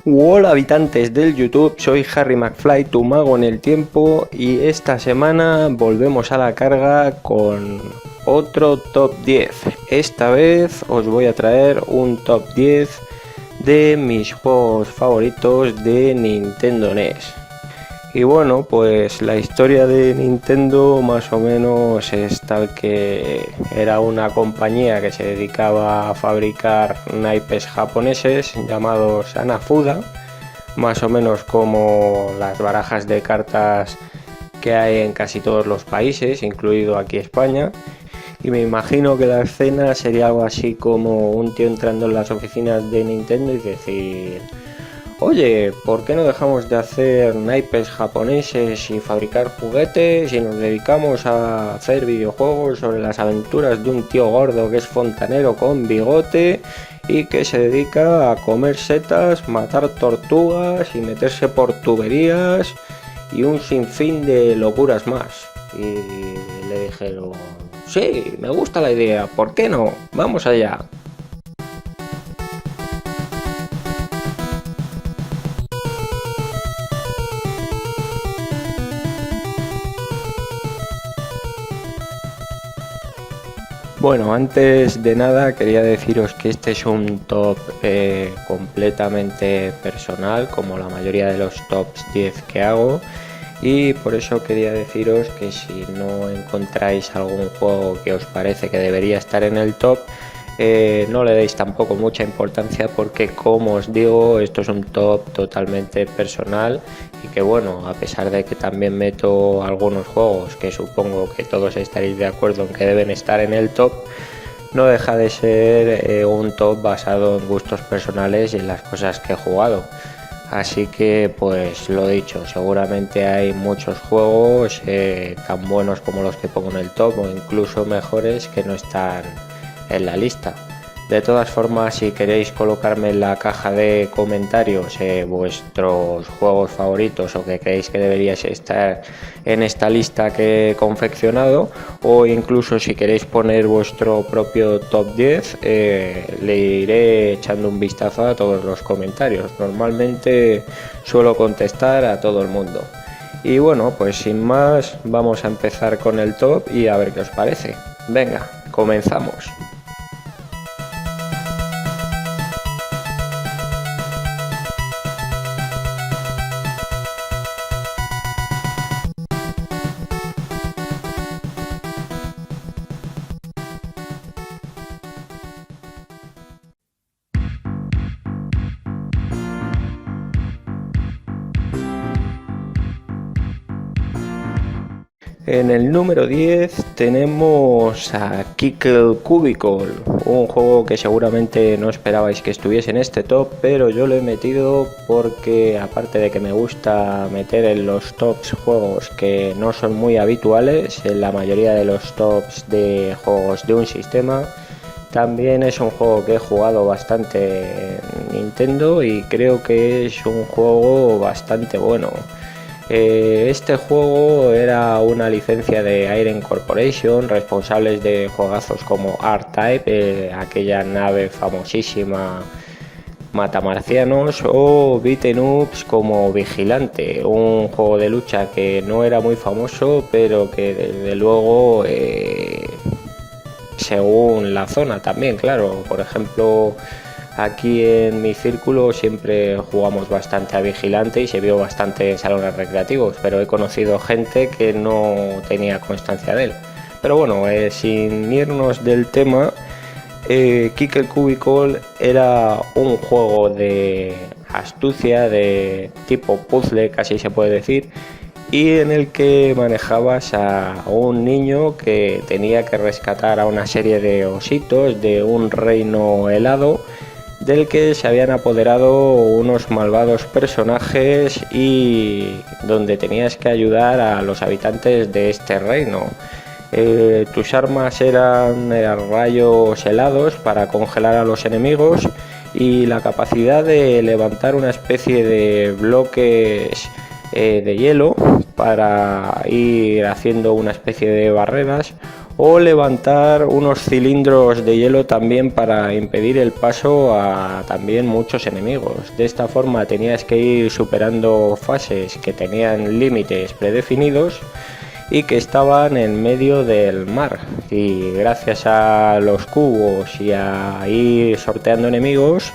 Hola habitantes del YouTube, soy Harry McFly, tu mago en el tiempo, y esta semana volvemos a la carga con otro top 10. Esta vez os voy a traer un top 10 de mis juegos favoritos de Nintendo NES. Y bueno, pues la historia de Nintendo más o menos es tal que era una compañía que se dedicaba a fabricar naipes japoneses llamados Hanafuda, más o menos como las barajas de cartas que hay en casi todos los países, incluido aquí España. Y me imagino que la escena sería algo así como un tío entrando en las oficinas de Nintendo y decir: oye, ¿por qué no dejamos de hacer naipes japoneses y fabricar juguetes y nos dedicamos a hacer videojuegos sobre las aventuras de un tío gordo que es fontanero con bigote y que se dedica a comer setas, matar tortugas y meterse por tuberías y un sinfín de locuras más? Y le dijeron: sí, me gusta la idea, ¿por qué no? Vamos allá. Bueno, antes de nada quería deciros que este es un top completamente personal, como la mayoría de los tops 10 que hago, y por eso quería deciros que si no encontráis algún juego que os parece que debería estar en el top, no le deis tampoco mucha importancia, porque como os digo, esto es un top totalmente personal y que bueno, a pesar de que también meto algunos juegos que supongo que todos estaréis de acuerdo en que deben estar en el top, no deja de ser un top basado en gustos personales y en las cosas que he jugado. Así que pues lo dicho, seguramente hay muchos juegos tan buenos como los que pongo en el top o incluso mejores que no están en la lista. De todas formas, si queréis colocarme en la caja de comentarios vuestros juegos favoritos o que creéis que deberíais estar en esta lista que he confeccionado, o incluso si queréis poner vuestro propio top 10, le iré echando un vistazo a todos los comentarios. Normalmente suelo contestar a todo el mundo. Y bueno, pues sin más, vamos a empezar con el top y a ver qué os parece. Venga, comenzamos. En el número 10 tenemos a Kickle Cubicle, un juego que seguramente no esperabais que estuviese en este top, pero yo lo he metido porque, aparte de que me gusta meter en los tops juegos que no son muy habituales en la mayoría de los tops de juegos de un sistema, también es un juego que he jugado bastante en Nintendo y creo que es un juego bastante bueno. Este juego era una licencia de Irem Corporation, responsables de juegazos como R-Type, aquella nave famosísima matamarcianos, o Beaten Ups como Vigilante, un juego de lucha que no era muy famoso, pero que desde luego, según la zona también, claro. Por ejemplo, aquí en mi círculo siempre jugamos bastante a Vigilante y se vio bastante en salones recreativos, pero he conocido gente que no tenía constancia de él. Pero bueno, sin irnos del tema, Kickle Cubicle era un juego de astucia, de tipo puzzle, casi se puede decir, y en el que manejabas a un niño que tenía que rescatar a una serie de ositos de un reino helado del que se habían apoderado unos malvados personajes y donde tenías que ayudar a los habitantes de este reino. Tus armas eran rayos helados para congelar a los enemigos y la capacidad de levantar una especie de bloques de hielo para ir haciendo una especie de barreras, o levantar unos cilindros de hielo también para impedir el paso a también muchos enemigos. De esta forma tenías que ir superando fases que tenían límites predefinidos y que estaban en medio del mar, y gracias a los cubos y a ir sorteando enemigos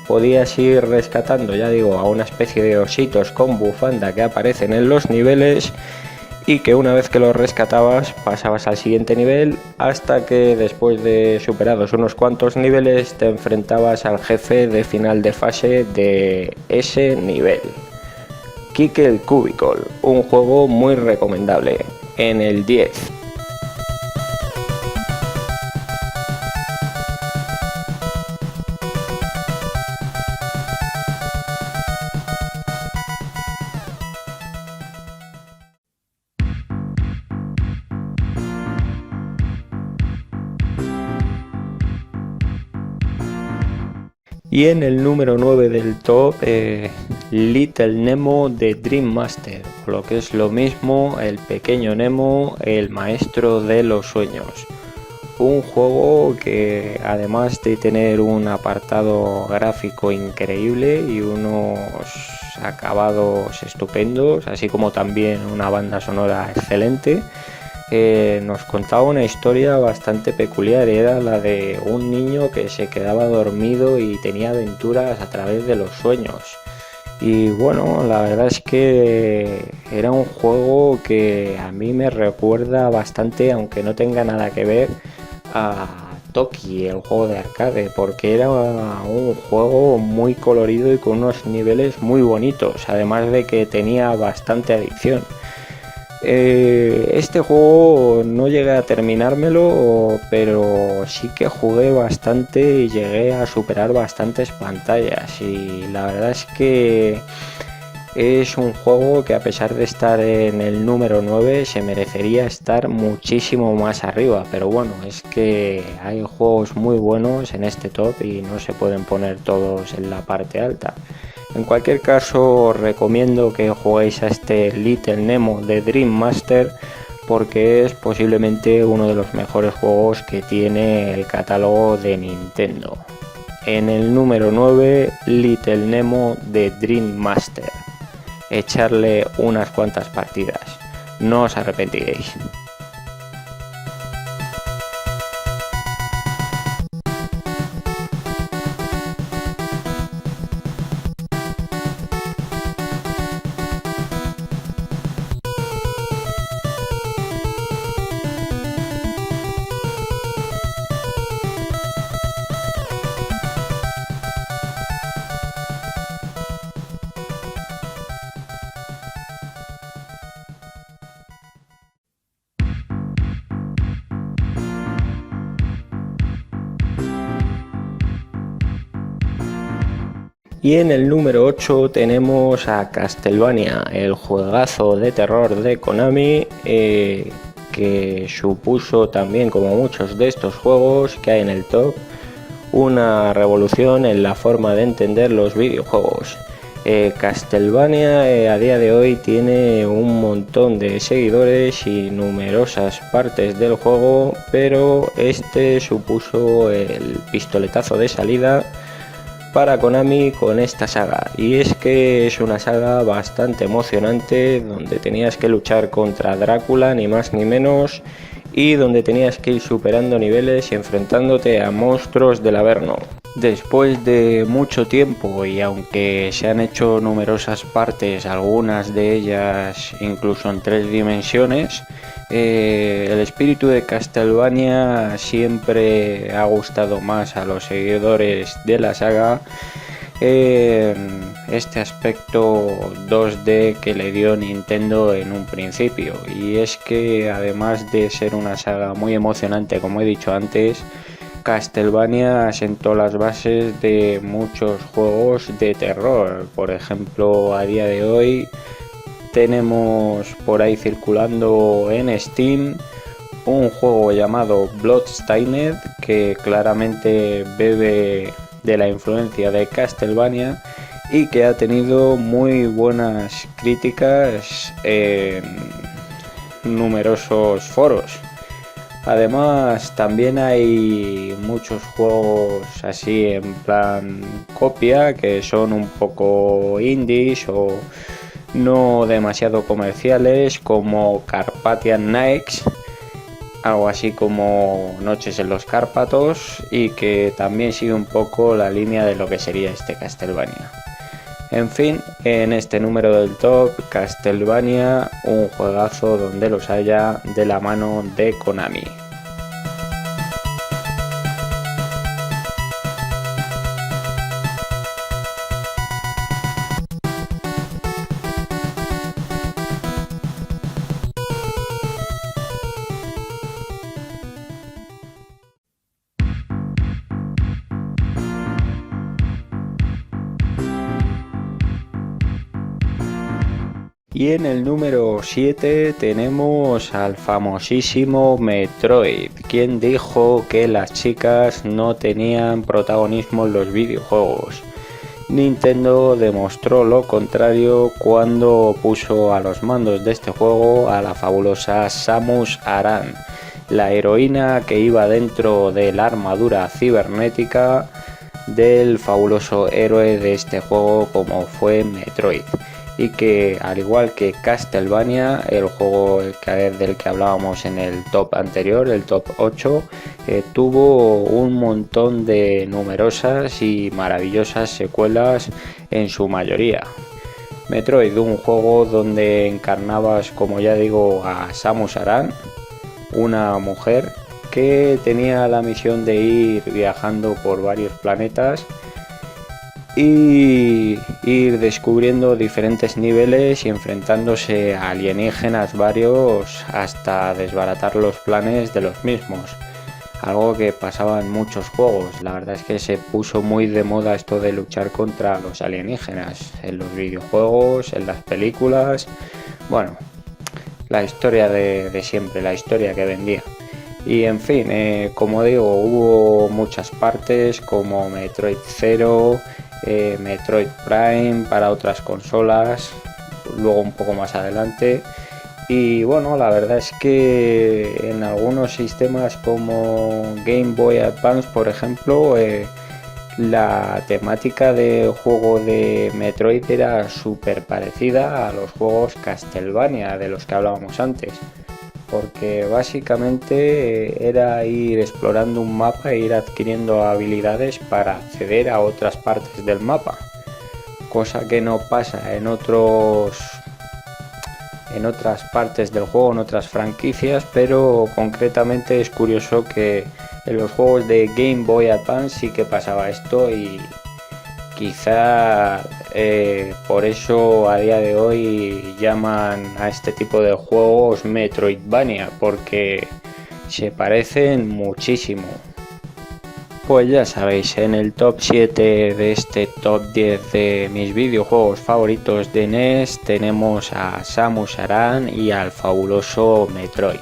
podías ir rescatando, ya digo, a una especie de ositos con bufanda que aparecen en los niveles, y que una vez que los rescatabas pasabas al siguiente nivel, hasta que después de superados unos cuantos niveles te enfrentabas al jefe de final de fase de ese nivel. Kike el Cubicle, un juego muy recomendable, en el 10. Y en el número 9 del top, Little Nemo de Dream Master, o lo que es lo mismo, el pequeño Nemo, el maestro de los sueños. Un juego que, además de tener un apartado gráfico increíble y unos acabados estupendos, así como también una banda sonora excelente, nos contaba una historia bastante peculiar. Era la de un niño que se quedaba dormido y tenía aventuras a través de los sueños. Y bueno, la verdad es que era un juego que a mí me recuerda bastante, aunque no tenga nada que ver, a Toki, el juego de arcade, porque era un juego muy colorido y con unos niveles muy bonitos, además de que tenía bastante adicción. Este juego no llegué a terminármelo, pero sí que jugué bastante y llegué a superar bastantes pantallas, y la verdad es que es un juego que, a pesar de estar en el número 9, se merecería estar muchísimo más arriba, pero bueno, es que hay juegos muy buenos en este top y no se pueden poner todos en la parte alta. En cualquier caso, os recomiendo que juguéis a este Little Nemo de Dream Master, porque es posiblemente uno de los mejores juegos que tiene el catálogo de Nintendo. En el número 9, Little Nemo de Dream Master. Echarle unas cuantas partidas, no os arrepentiréis. Y en el número 8 tenemos a Castlevania, el juegazo de terror de Konami, que supuso también, como muchos de estos juegos que hay en el top, una revolución en la forma de entender los videojuegos. Castlevania a día de hoy tiene un montón de seguidores y numerosas partes del juego, pero este supuso el pistoletazo de salida para Konami con esta saga, y es que es una saga bastante emocionante, donde tenías que luchar contra Drácula, ni más ni menos, y donde tenías que ir superando niveles y enfrentándote a monstruos del Averno. Después de mucho tiempo, y aunque se han hecho numerosas partes, algunas de ellas incluso en 3 dimensiones, el espíritu de Castlevania siempre ha gustado más a los seguidores de la saga, este aspecto 2D que le dio Nintendo en un principio. Y es que, además de ser una saga muy emocionante, como he dicho antes, Castlevania asentó las bases de muchos juegos de terror. Por ejemplo, a día de hoy tenemos por ahí circulando en Steam un juego llamado Bloodstained, que claramente bebe de la influencia de Castlevania y que ha tenido muy buenas críticas en numerosos foros. Además, también hay muchos juegos así en plan copia que son un poco indies o no demasiado comerciales, como Carpathian Nights, algo así como Noches en los Cárpatos, y que también sigue un poco la línea de lo que sería este Castlevania. En fin, en este número del top, Castlevania, un juegazo donde los haya, de la mano de Konami. Y en el número 7 tenemos al famosísimo Metroid. ¿Quién dijo que las chicas no tenían protagonismo en los videojuegos? Nintendo demostró lo contrario cuando puso a los mandos de este juego a la fabulosa Samus Aran, la heroína que iba dentro de la armadura cibernética del fabuloso héroe de este juego como fue Metroid, y que, al igual que Castlevania, el juego del que hablábamos en el top anterior, el top 8, tuvo un montón de numerosas y maravillosas secuelas en su mayoría. Metroid, un juego donde encarnabas, como ya digo, a Samus Aran, una mujer que tenía la misión de ir viajando por varios planetas y ir descubriendo diferentes niveles y enfrentándose a alienígenas varios hasta desbaratar los planes de los mismos. Algo que pasaba en muchos juegos. La verdad es que se puso muy de moda esto de luchar contra los alienígenas en los videojuegos, en las películas. Bueno, la historia de siempre, la historia que vendía. Y en fin, como digo, hubo muchas partes como Metroid Zero, Metroid Prime para otras consolas, luego un poco más adelante. Y bueno, la verdad es que en algunos sistemas como Game Boy Advance, por ejemplo, la temática de juego de Metroid era súper parecida a los juegos Castlevania de los que hablábamos antes, porque básicamente era ir explorando un mapa e ir adquiriendo habilidades para acceder a otras partes del mapa, cosa que no pasa en otras partes del juego, en otras franquicias, pero concretamente es curioso que en los juegos de Game Boy Advance sí que pasaba esto, y quizá por eso a día de hoy llaman a este tipo de juegos Metroidvania, porque se parecen muchísimo. Pues ya sabéis, en el top 7 de este top 10 de mis videojuegos favoritos de NES tenemos a Samus Aran y al fabuloso Metroid.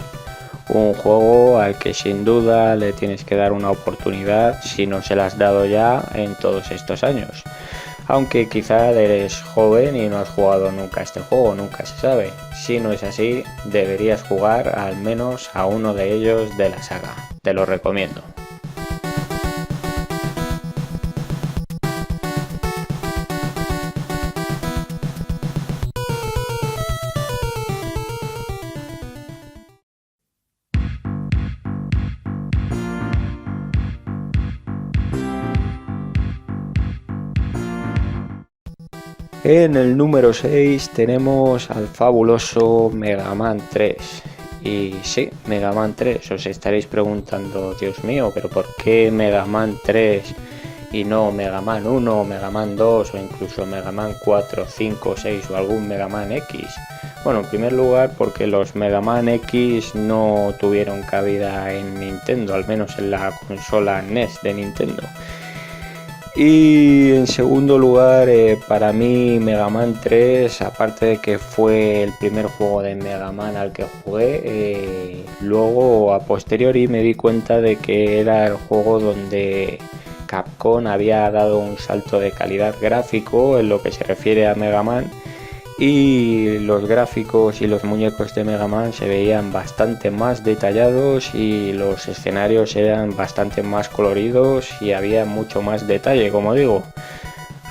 Un juego al que sin duda le tienes que dar una oportunidad si no se la has dado ya en todos estos años. Aunque quizá eres joven y no has jugado nunca este juego, nunca se sabe. Si no es así, deberías jugar al menos a uno de ellos de la saga. Te lo recomiendo. En el número 6 tenemos al fabuloso Mega Man 3. Y sí, Mega Man 3, os estaréis preguntando, Dios mío, pero ¿por qué Mega Man 3 y no Mega Man 1, Mega Man 2 o incluso Mega Man 4, 5, 6 o algún Mega Man X? Bueno, en primer lugar porque los Mega Man X no tuvieron cabida en Nintendo, al menos en la consola NES de Nintendo. Y en segundo lugar, para mí Mega Man 3, aparte de que fue el primer juego de Mega Man al que jugué, luego a posteriori me di cuenta de que era el juego donde Capcom había dado un salto de calidad gráfico en lo que se refiere a Mega Man, y los gráficos y los muñecos de Mega Man se veían bastante más detallados y los escenarios eran bastante más coloridos y había mucho más detalle, como digo.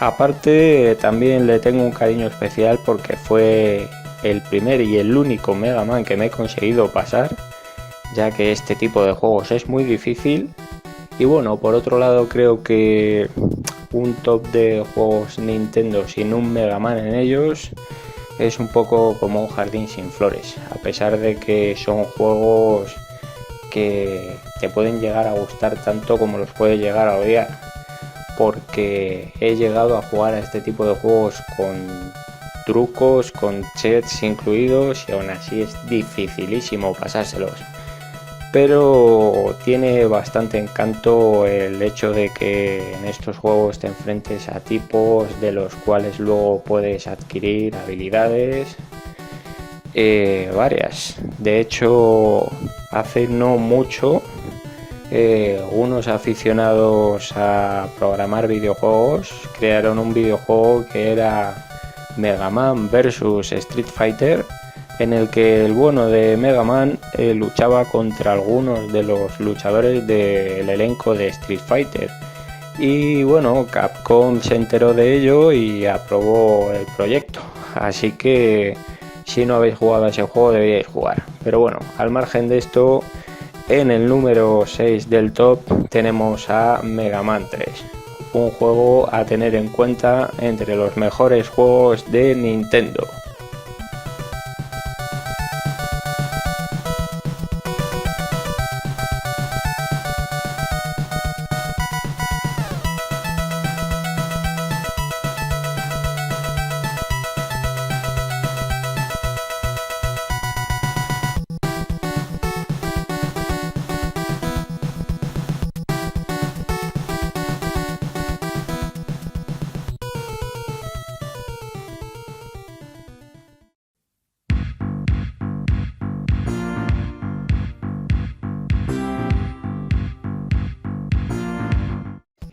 Aparte, también le tengo un cariño especial porque fue el primer y el único Mega Man que me he conseguido pasar, ya que este tipo de juegos es muy difícil. Y bueno, por otro lado, creo que un top de juegos Nintendo sin un Mega Man en ellos es un poco como un jardín sin flores, a pesar de que son juegos que te pueden llegar a gustar tanto como los puedes llegar a odiar, porque he llegado a jugar a este tipo de juegos con trucos, con cheats incluidos, y aún así es dificilísimo pasárselos. Pero tiene bastante encanto el hecho de que en estos juegos te enfrentes a tipos de los cuales luego puedes adquirir habilidades varias. De hecho, hace no mucho unos aficionados a programar videojuegos crearon un videojuego que era Mega Man vs Street Fighter, en el que el bueno de Mega Man luchaba contra algunos de los luchadores del elenco de Street Fighter. Y bueno, Capcom se enteró de ello y aprobó el proyecto. Así que si no habéis jugado a ese juego deberíais jugar. Pero bueno, al margen de esto, en el número 6 del top tenemos a Mega Man 3. Un juego a tener en cuenta entre los mejores juegos de Nintendo.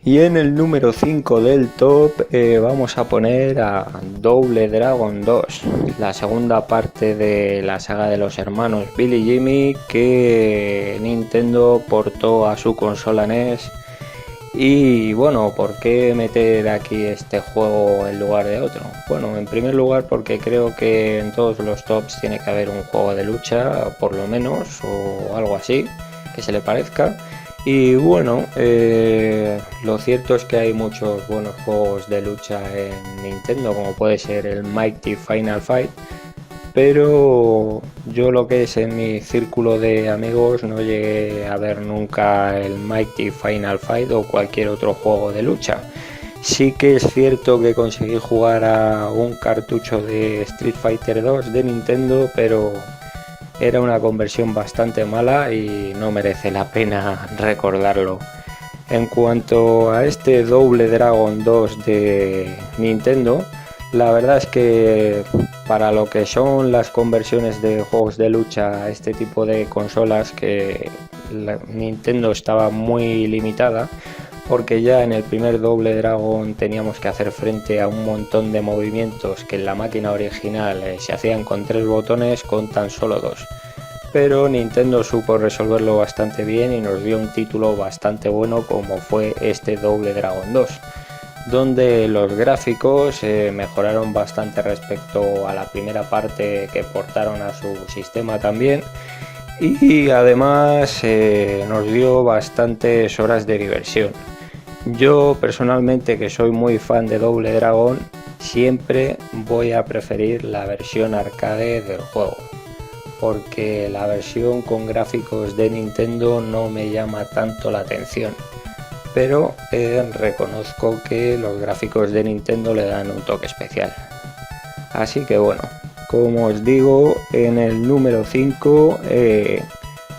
Y en el número 5 del top vamos a poner a Double Dragon 2, la segunda parte de la saga de los hermanos Billy y Jimmy que Nintendo portó a su consola NES. Y bueno, ¿por qué meter aquí este juego en lugar de otro? Bueno, en primer lugar porque creo que en todos los tops tiene que haber un juego de lucha, por lo menos, o algo así, que se le parezca. Y bueno, lo cierto es que hay muchos buenos juegos de lucha en Nintendo, como puede ser el Mighty Final Fight, pero yo lo que es en mi círculo de amigos no llegué a ver nunca el Mighty Final Fight o cualquier otro juego de lucha. Sí que es cierto que conseguí jugar a un cartucho de Street Fighter 2 de Nintendo, pero era una conversión bastante mala y no merece la pena recordarlo. En cuanto a este Double Dragon 2 de Nintendo, la verdad es que para lo que son las conversiones de juegos de lucha a este tipo de consolas, que Nintendo estaba muy limitada, porque ya en el primer Double Dragon teníamos que hacer frente a un montón de movimientos que en la máquina original se hacían con 3 botones con tan solo 2. Pero Nintendo supo resolverlo bastante bien y nos dio un título bastante bueno como fue este Double Dragon 2, donde los gráficos mejoraron bastante respecto a la primera parte que portaron a su sistema también, y además nos dio bastantes horas de diversión. Yo personalmente, que soy muy fan de Double Dragon, siempre voy a preferir la versión arcade del juego, porque la versión con gráficos de Nintendo no me llama tanto la atención, pero reconozco que los gráficos de Nintendo le dan un toque especial. Así que bueno, como os digo, en el número 5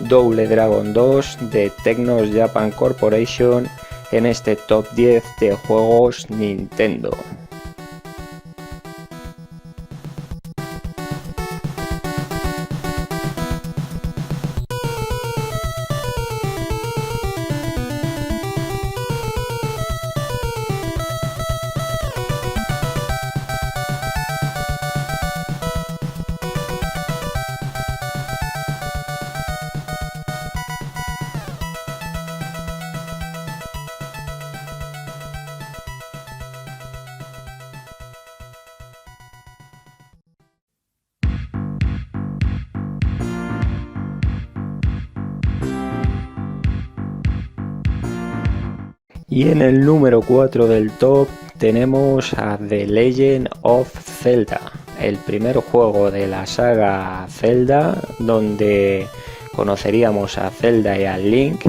Double Dragon 2 de Technos Japan Corporation en este top 10 de juegos Nintendo. Y en el número 4 del top tenemos a The Legend of Zelda, el primer juego de la saga Zelda, donde conoceríamos a Zelda y a Link,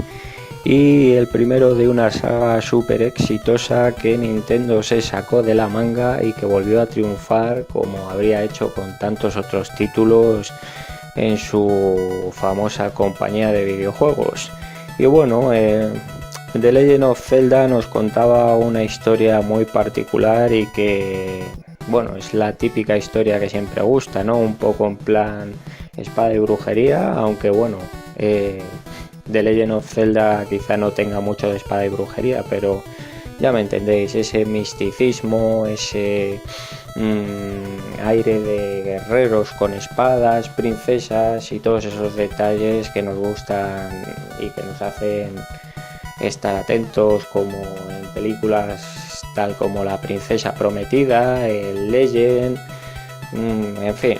y el primero de una saga súper exitosa que Nintendo se sacó de la manga y que volvió a triunfar como habría hecho con tantos otros títulos en su famosa compañía de videojuegos. Y bueno, The Legend of Zelda nos contaba una historia muy particular y que, bueno, es la típica historia que siempre gusta, ¿no? Un poco en plan espada y brujería, aunque bueno, The Legend of Zelda quizá no tenga mucho de espada y brujería, pero ya me entendéis, ese misticismo, ese aire de guerreros con espadas, princesas y todos esos detalles que nos gustan y que nos hacen estar atentos, como en películas tal como La Princesa Prometida, el Legend, en fin,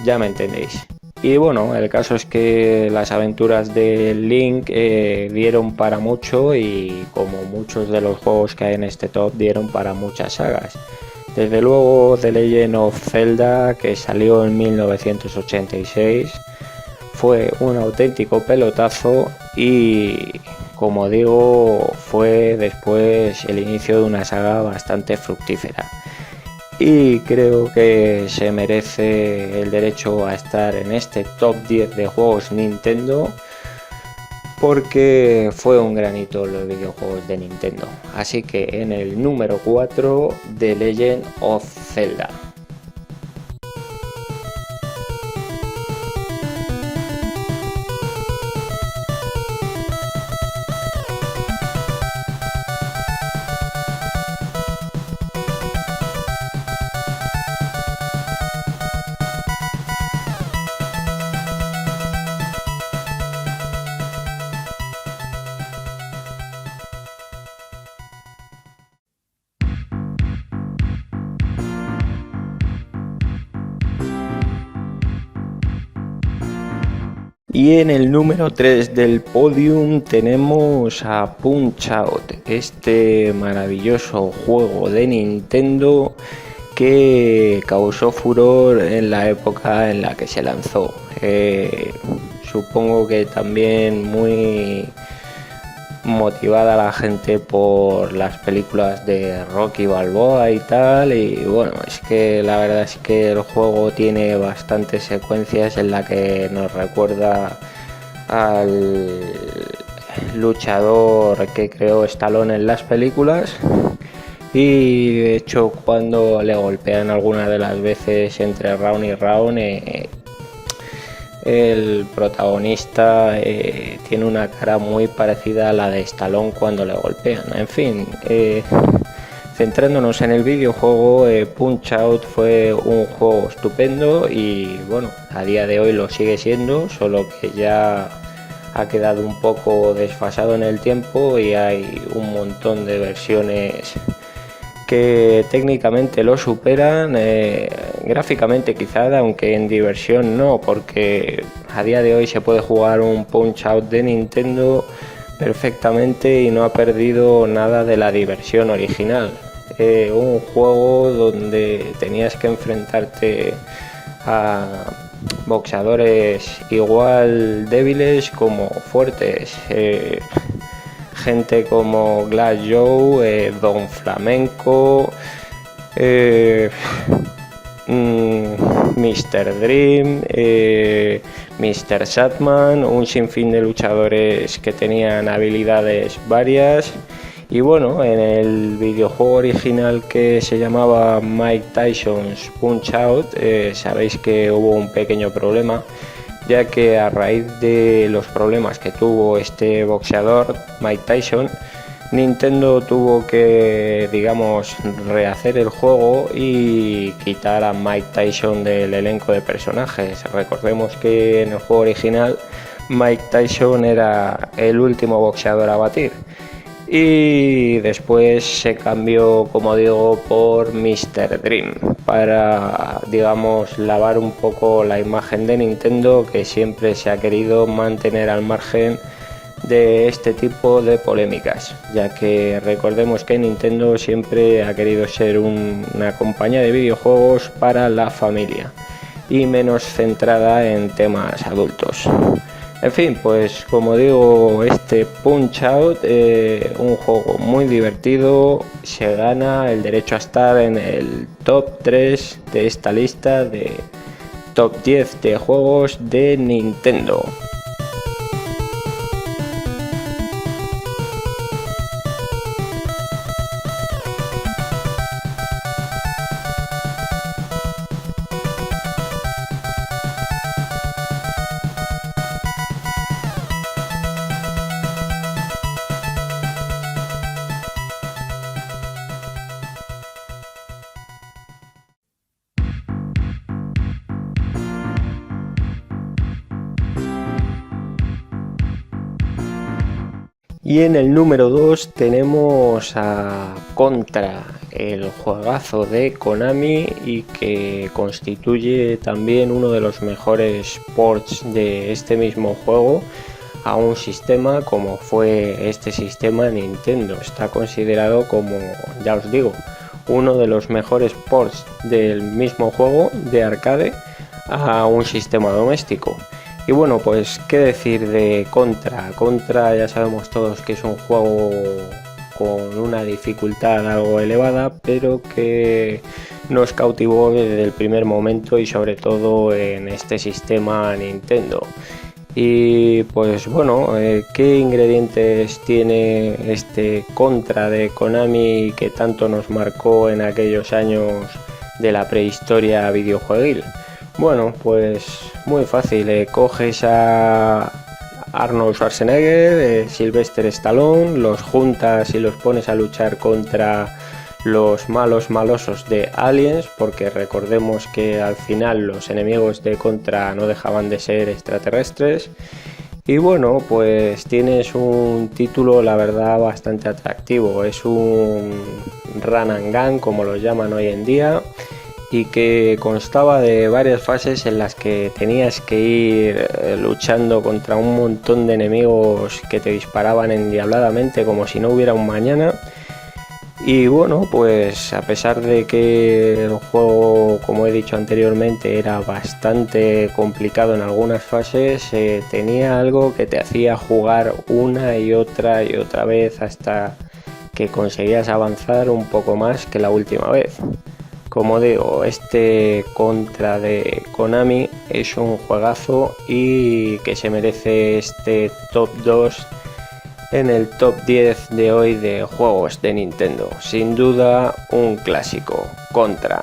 ya me entendéis. Y bueno, el caso es que las aventuras de Link dieron para mucho, y como muchos de los juegos que hay en este top dieron para muchas sagas. Desde luego The Legend of Zelda, que salió en 1986, fue un auténtico pelotazo y, como digo, fue después el inicio de una saga bastante fructífera. Y creo que se merece el derecho a estar en este top 10 de juegos Nintendo, porque fue un granito los videojuegos de Nintendo. Así que en el número 4, The Legend of Zelda. Y en el número 3 del podium tenemos a Punch-Out, este maravilloso juego de Nintendo que causó furor en la época en la que se lanzó. Supongo que también muy motivada la gente por las películas de Rocky Balboa y tal, y bueno, es que la verdad es que el juego tiene bastantes secuencias en la que nos recuerda al luchador que creó Stallone en las películas, y de hecho cuando le golpean algunas de las veces entre round y round, el protagonista tiene una cara muy parecida a la de Stallone cuando le golpean. En fin, centrándonos en el videojuego, Punch-Out fue un juego estupendo y bueno, a día de hoy lo sigue siendo, solo que ya ha quedado un poco desfasado en el tiempo y hay un montón de versiones que técnicamente lo superan, gráficamente quizá, aunque en diversión no, porque a día de hoy se puede jugar un Punch-Out de Nintendo perfectamente y no ha perdido nada de la diversión original. Un juego donde tenías que enfrentarte a boxeadores igual débiles como fuertes, gente como Glass Joe, Don Flamenco, Mr. Dream, Mr. Satman, un sinfín de luchadores que tenían habilidades varias. Y bueno, en el videojuego original, que se llamaba Mike Tyson's Punch-Out, sabéis que hubo un pequeño problema, ya que a raíz de los problemas que tuvo este boxeador, Mike Tyson, Nintendo tuvo que, digamos, rehacer el juego y quitar a Mike Tyson del elenco de personajes. Recordemos que en el juego original Mike Tyson era el último boxeador a batir. Y después se cambió, como digo, por Mr. Dream para, digamos, lavar un poco la imagen de Nintendo, que siempre se ha querido mantener al margen de este tipo de polémicas, ya que recordemos que Nintendo siempre ha querido ser una compañía de videojuegos para la familia y menos centrada en temas adultos. En fin, pues como digo, este Punch Out, un juego muy divertido, se gana el derecho a estar en el top 3 de esta lista de top 10 de juegos de Nintendo. Y en el número 2 tenemos a Contra, el juegazo de Konami y que constituye también uno de los mejores ports de este mismo juego a un sistema como fue este sistema Nintendo. Está considerado como, ya os digo, uno de los mejores ports del mismo juego de arcade a un sistema doméstico. Y bueno, pues qué decir de Contra. Contra ya sabemos todos que es un juego con una dificultad algo elevada, pero que nos cautivó desde el primer momento y sobre todo en este sistema Nintendo. Y pues bueno, ¿qué ingredientes tiene este Contra de Konami que tanto nos marcó en aquellos años de la prehistoria videojueguil? Bueno, pues muy fácil, coges a Arnold Schwarzenegger, Sylvester Stallone, los juntas y los pones a luchar contra los malosos de Aliens, porque recordemos que al final los enemigos de Contra no dejaban de ser extraterrestres. Y bueno, pues tienes un título la verdad bastante atractivo, es un run and gun como lo llaman hoy en día, y que constaba de varias fases en las que tenías que ir luchando contra un montón de enemigos que te disparaban endiabladamente como si no hubiera un mañana. Y bueno, pues a pesar de que el juego, como he dicho anteriormente, era bastante complicado en algunas fases, tenía algo que te hacía jugar una y otra vez hasta que conseguías avanzar un poco más que la última vez. Como digo, este Contra de Konami es un juegazo y que se merece este top 2 en el top 10 de hoy de juegos de Nintendo. Sin duda un clásico, Contra.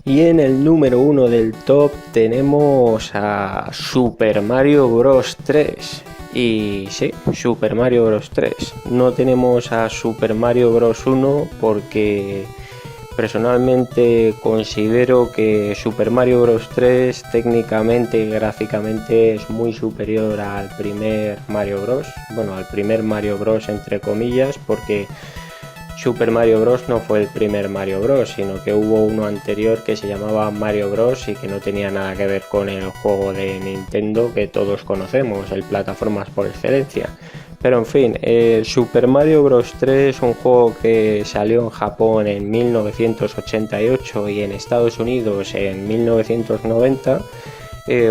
Y en el número 1 del top tenemos a Super Mario Bros. 3. Y sí, Super Mario Bros. 3. No tenemos a Super Mario Bros. 1 porque personalmente considero que Super Mario Bros. 3 técnicamente y gráficamente es muy superior al primer Mario Bros. Bueno, al primer Mario Bros. Entre comillas, porque Super Mario Bros. No fue el primer Mario Bros., sino que hubo uno anterior que se llamaba Mario Bros. Y que no tenía nada que ver con el juego de Nintendo que todos conocemos, el plataformas por excelencia. Pero en fin, Super Mario Bros. 3 es un juego que salió en Japón en 1988 y en Estados Unidos en 1990.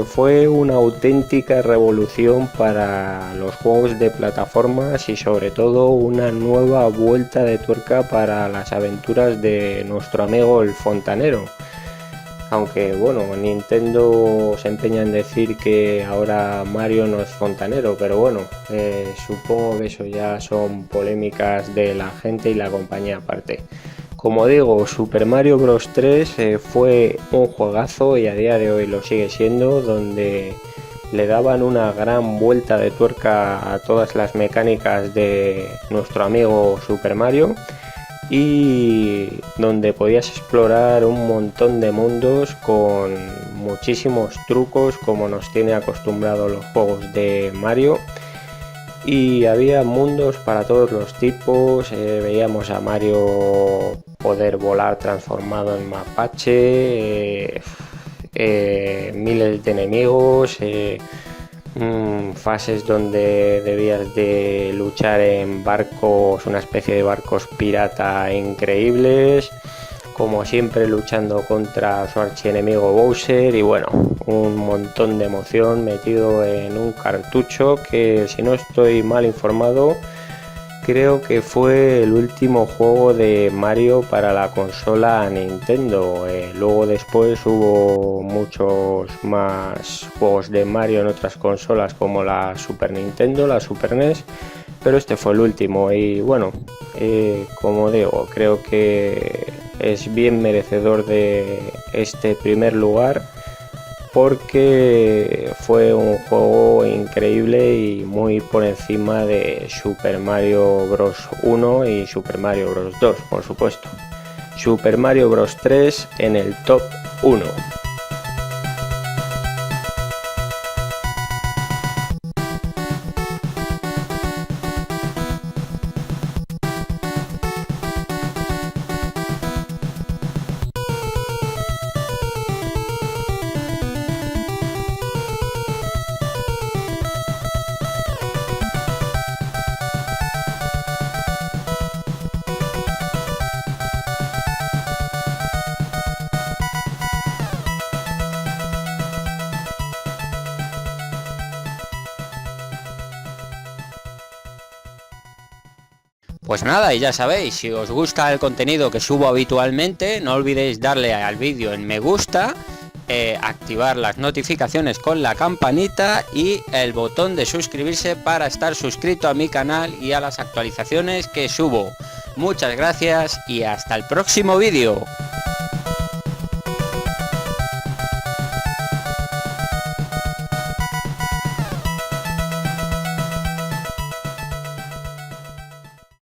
Fue una auténtica revolución para los juegos de plataformas y sobre todo una nueva vuelta de tuerca para las aventuras de nuestro amigo el fontanero. Aunque bueno, Nintendo se empeña en decir que ahora Mario no es fontanero, pero bueno, supongo que eso ya son polémicas de la gente y la compañía aparte. Como digo, Super Mario Bros. 3 fue un juegazo y a día de hoy lo sigue siendo, donde le daban una gran vuelta de tuerca a todas las mecánicas de nuestro amigo Super Mario y donde podías explorar un montón de mundos con muchísimos trucos como nos tiene acostumbrados los juegos de Mario, y había mundos para todos los tipos. Veíamos a Mario poder volar transformado en mapache, miles de enemigos, fases donde debías de luchar en barcos, una especie de barcos pirata increíbles, como siempre luchando contra su archienemigo Bowser, y bueno, un montón de emoción metido en un cartucho que, si no estoy mal informado, creo que fue el último juego de Mario para la consola Nintendo. Luego después hubo muchos más juegos de Mario en otras consolas como la Super Nintendo, la Super NES, pero este fue el último y bueno, como digo, creo que es bien merecedor de este primer lugar, porque fue un juego increíble y muy por encima de Super Mario Bros. 1 y Super Mario Bros. 2, por supuesto. Super Mario Bros. 3 en el top 1. Pues nada, y ya sabéis, si os gusta el contenido que subo habitualmente, no olvidéis darle al vídeo en me gusta, activar las notificaciones con la campanita y el botón de suscribirse para estar suscrito a mi canal y a las actualizaciones que subo. Muchas gracias y hasta el próximo vídeo.